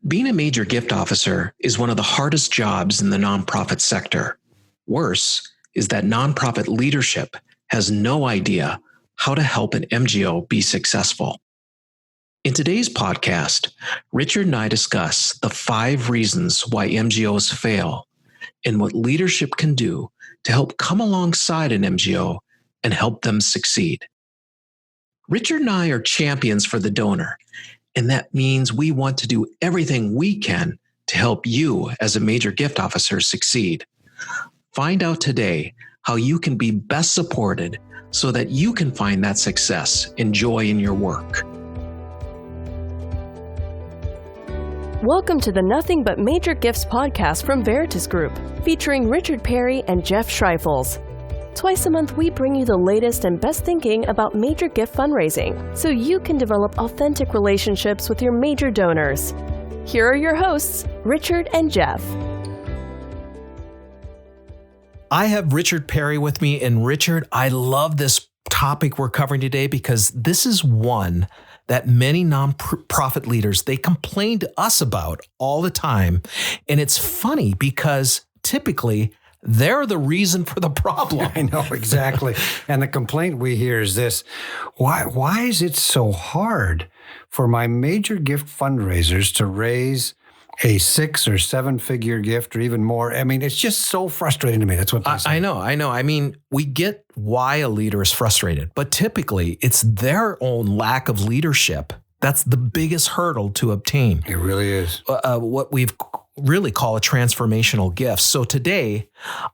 Being a major gift officer is one of the hardest jobs in the nonprofit sector. Worse is that nonprofit leadership has no idea how to help an MGO be successful. In today's podcast, Richard and I discuss the 5 reasons why MGOs fail and what leadership can do to help come alongside an MGO and help them succeed. Richard and I are champions for the donor, and that means we want to do everything we can to help you as a major gift officer succeed. Find out today how you can be best supported so that you can find that success and joy in your work. Welcome to the Nothing But Major Gifts podcast from Veritas Group, featuring Richard Perry and Jeff Schreifels. Twice a month, we bring you the latest and best thinking about major gift fundraising, so you can develop authentic relationships with your major donors. Here are your hosts, Richard and Jeff. I have Richard Perry with me, and Richard, I love this topic we're covering today because this is one that many nonprofit leaders, they complain to us about all the time. And it's funny because typically they're the reason for the problem. I know, exactly. And the complaint we hear is this: why is it so hard for my major gift fundraisers to raise a 6 or 7 figure gift or even more? I mean, it's just so frustrating to me. That's what they say. I know. I mean, we get why a leader is frustrated, but typically it's their own lack of leadership. That's the biggest hurdle to obtain. It really is. What we've really call a transformational gift. So today,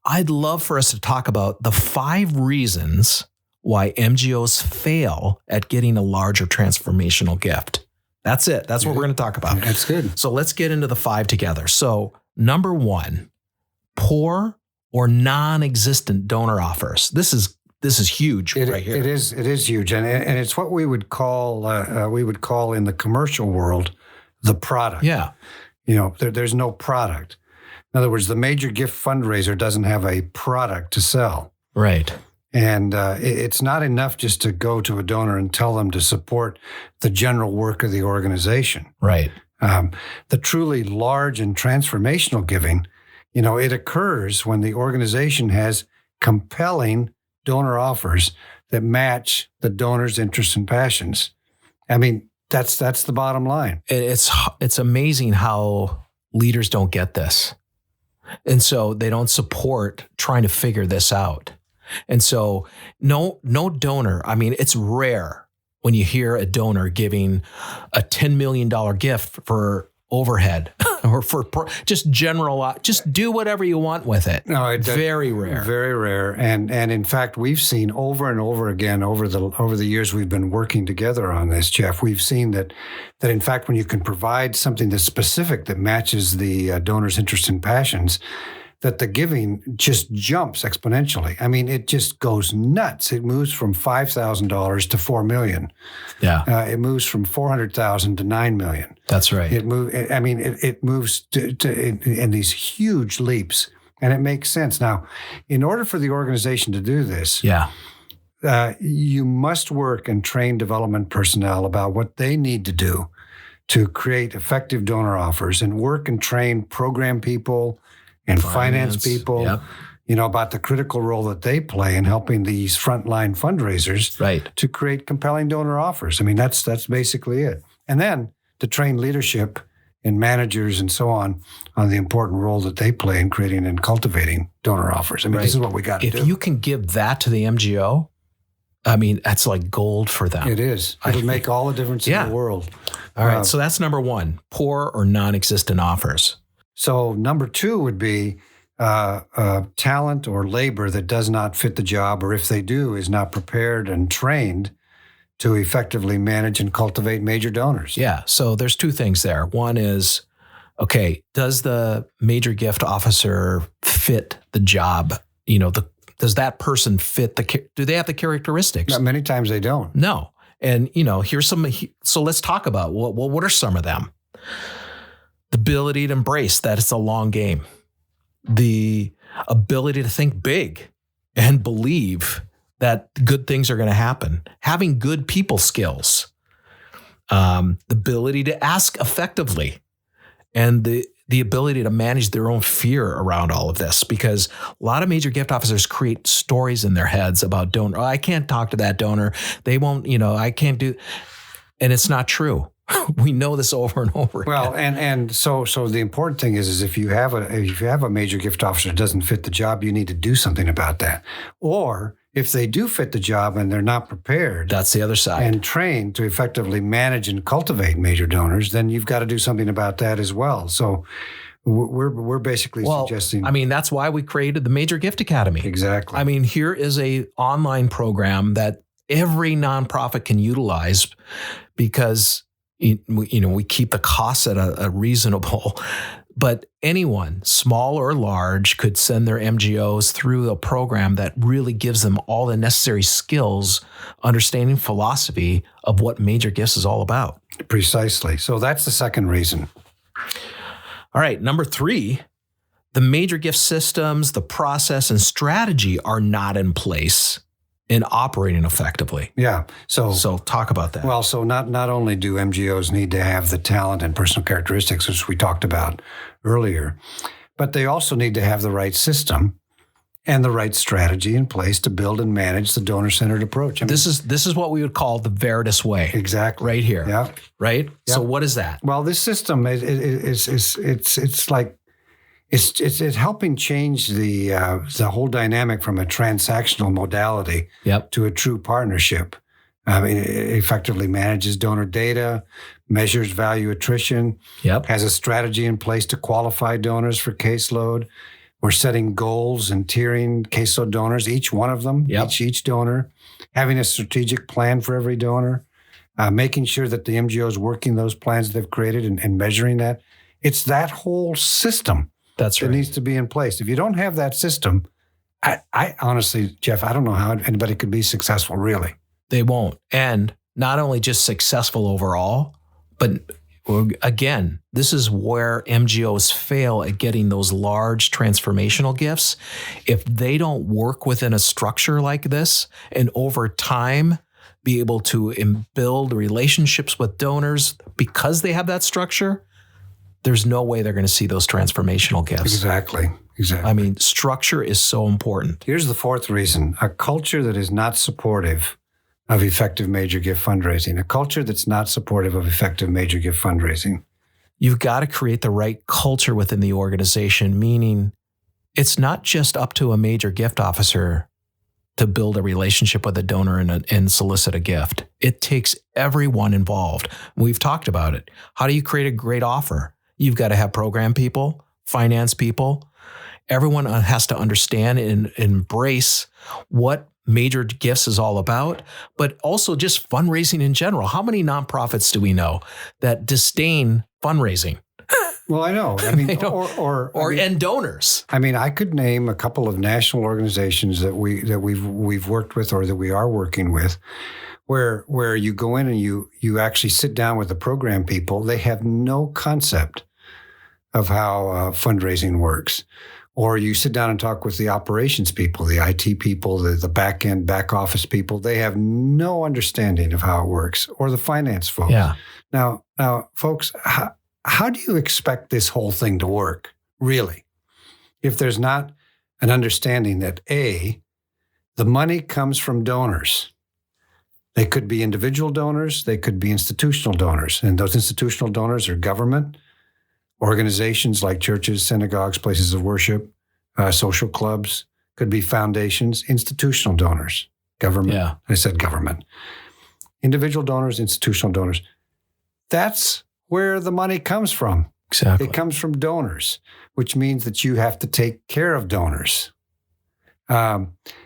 I'd love for us to talk about the 5 reasons why MGOs fail at getting a larger transformational gift. That's it. That's what we're going to talk about. That's good. So let's get into the 5 together. So number 1, poor or non-existent donor offers. This is huge right here. It is huge, and it's what we would call in the commercial world the product. Yeah. You know, there's no product. In other words, the major gift fundraiser doesn't have a product to sell. Right. And it's not enough just to go to a donor and tell them to support the general work of the organization. Right. The truly large and transformational giving, you know, it occurs when the organization has compelling donor offers that match the donor's interests and passions. I mean, that's the bottom line. It's amazing how leaders don't get this. And so they don't support trying to figure this out. And so no donor, I mean, it's rare when you hear a donor giving a $10 million gift for overhead or for just general, just do whatever you want with it. No, very rare. Very rare. And in fact, we've seen over and over again over the years we've been working together on this, Jeff, we've seen that in fact, when you can provide something that's specific that matches the donor's interests and passions, that the giving just jumps exponentially. I mean, it just goes nuts. It moves from $5,000 to $4 million. Yeah. It moves from $400,000 to $9 million. That's right. It moves in these huge leaps, and it makes sense. Now, in order for the organization to do this, you must work and train development personnel about what they need to do to create effective donor offers, and work and train program people and finance people, you know, about the critical role that they play in helping these frontline fundraisers to create compelling donor offers. I mean, that's basically it. And then to train leadership and managers and so on the important role that they play in creating and cultivating donor offers. I mean, this is what we got to do. If you can give that to the MGO, I mean, that's like gold for them. It is. It'll make all the difference in the world. All right. So that's number 1, poor or non-existent offers. So number 2 would be talent or labor that does not fit the job, or if they do, is not prepared and trained to effectively manage and cultivate major donors. Yeah. So there's 2 things there. One is, okay, does the major gift officer fit the job? You know, does that person fit do they have the characteristics? Many times they don't. No. And, you know, so let's talk about, what are some of them? The ability to embrace that it's a long game. The ability to think big and believe that good things are going to happen. Having good people skills. The ability to ask effectively and the ability to manage their own fear around all of this, because a lot of major gift officers create stories in their heads about donor. Oh, I can't talk to that donor. They won't, I can't do, and it's not true. We know this over and over again. Well, and so the important thing is if you have a major gift officer that doesn't fit the job, you need to do something about that. Or if they do fit the job and they're not prepared, that's the other side, and trained to effectively manage and cultivate major donors, then you've got to do something about that as well. So we're basically suggesting. I mean, that's why we created the Major Gift Academy. Exactly. I mean, here is a online program that every nonprofit can utilize, because we keep the costs at a reasonable, but anyone, small or large, could send their MGOs through a program that really gives them all the necessary skills, understanding philosophy of what major gifts is all about. Precisely. So that's the second reason. All right. Number 3, the major gift systems, the process and strategy are not in place and operating effectively. Yeah. So talk about that. Well, so not only do MGOs need to have the talent and personal characteristics, which we talked about earlier, but they also need to have the right system and the right strategy in place to build and manage the donor-centered approach. I mean, this is what we would call the Veritas way. Exactly. Right here. Yeah. Right? Yeah. So what is that? Well, this system it's helping change the whole dynamic from a transactional modality to a true partnership. I mean, it effectively manages donor data, measures value attrition, has a strategy in place to qualify donors for caseload. We're setting goals and tiering caseload donors, each one of them, each donor, having a strategic plan for every donor, making sure that the MGO is working those plans they've created and measuring that. It's that whole system that needs to be in place. If you don't have that system, I honestly, Jeff, I don't know how anybody could be successful, really. They won't. And not only just successful overall, but again, this is where MGOs fail at getting those large transformational gifts. If they don't work within a structure like this and over time be able to build relationships with donors because they have that structure, there's no way they're going to see those transformational gifts. Exactly. I mean, structure is so important. Here's the fourth reason: a culture that is not supportive of effective major gift fundraising. A culture that's not supportive of effective major gift fundraising. You've got to create the right culture within the organization, meaning it's not just up to a major gift officer to build a relationship with a donor and solicit a gift. It takes everyone involved. We've talked about it. How do you create a great offer? You've got to have program people, finance people. Everyone has to understand and embrace what major gifts is all about, but also just fundraising in general. How many nonprofits do we know that disdain fundraising? Well, I know. I mean, and donors. I mean, I could name a couple of national organizations that we've worked with or that we are working with, where you go in and you actually sit down with the program people. They have no concept of how fundraising works. Or you sit down and talk with the operations people, the IT people, the back office people. They have no understanding of how it works, or the finance folks. Yeah. Now, folks, how do you expect this whole thing to work, really, if there's not an understanding that, A, the money comes from donors? They could be individual donors. They could be institutional donors. And those institutional donors are government, organizations like churches, synagogues, places of worship, social clubs, could be foundations, institutional donors, government. Yeah. I said government. Individual donors, institutional donors. That's where the money comes from. Exactly. It comes from donors, which means that you have to take care of donors.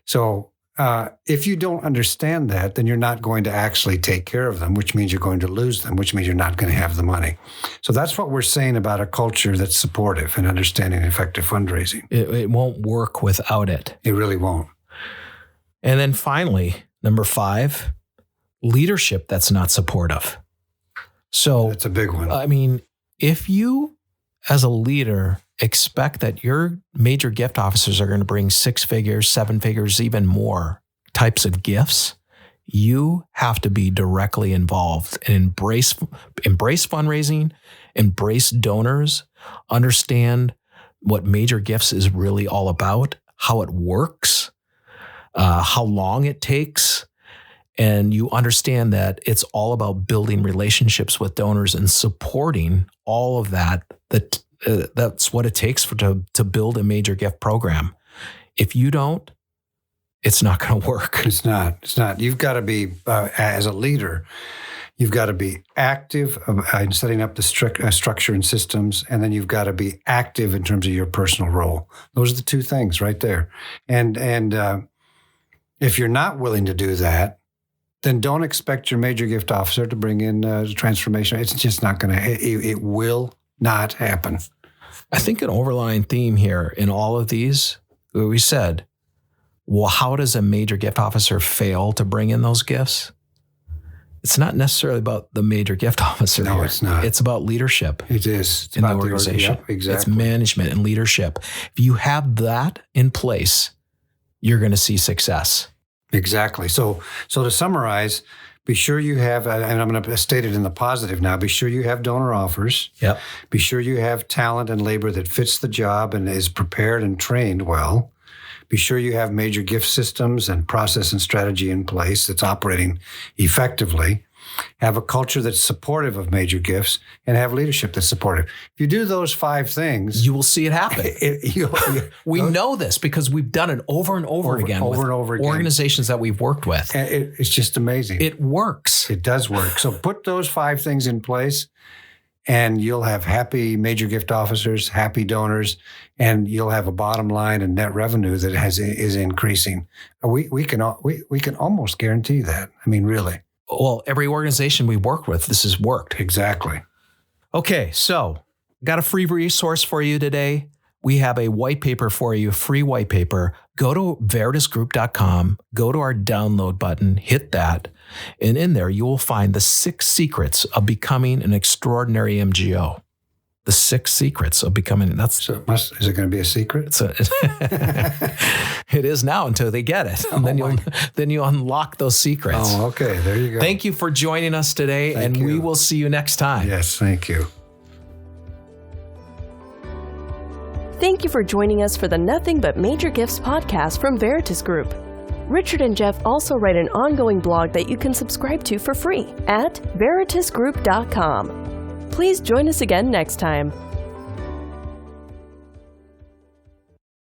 So if you don't understand that, then you're not going to actually take care of them, which means you're going to lose them, which means you're not going to have the money. So that's what we're saying about a culture that's supportive and understanding effective fundraising. It won't work without it. It really won't. And then finally, number 5, leadership that's not supportive. So that's a big one. I mean, if you as a leader expect that your major gift officers are going to bring 6 figures, 7 figures, even more types of gifts, you have to be directly involved and embrace fundraising embrace donors, understand what Major Gifts is really all about, how it works, how long it takes, and you understand that it's all about building relationships with donors and supporting all of that, that's what it takes to build a major gift program. If you don't, it's not going to work. It's not. You've got to be, as a leader, you've got to be active in setting up the structure and systems, and then you've got to be active in terms of your personal role. Those are the two things right there. And if you're not willing to do that, then don't expect your major gift officer to bring in transformation. It's just not going to. It will not happen. I think an overlying theme here in all of these, we said, well, how does a major gift officer fail to bring in those gifts? It's not necessarily about the major gift officer. No, here. It's not. It's about leadership. It is. It's in about the organization. Yep, exactly. It's management and leadership. If you have that in place, you're going to see success. Exactly. So to summarize, be sure you have, and I'm going to state it in the positive now, be sure you have donor offers. Yep. Be sure you have talent and labor that fits the job and is prepared and trained well. Be sure you have major gift systems and process and strategy in place that's operating effectively. Have a culture that's supportive of major gifts, and have leadership that's supportive. If you do those 5 things, you will see it happen. We know this because we've done it over and over again. Organizations that we've worked with. It's just amazing. It works. It does work. So put those 5 things in place, and you'll have happy major gift officers, happy donors, and you'll have a bottom line and net revenue that is increasing. We can almost guarantee that. I mean, really. Well, every organization we work with, this has worked. Exactly. Okay, so got a free resource for you today. We have a white paper for you, a free white paper. Go to veritasgroup.com, go to our download button, hit that, and in there you will find the 6 secrets of becoming an extraordinary MGO. The 6 secrets of becoming. Is it going to be a secret? It is now until they get it. And then you unlock those secrets. Oh, okay. There you go. Thank you for joining us today, and we will see you next time. Yes, thank you. Thank you for joining us for the Nothing But Major Gifts podcast from Veritas Group. Richard and Jeff also write an ongoing blog that you can subscribe to for free at veritasgroup.com. Please join us again next time.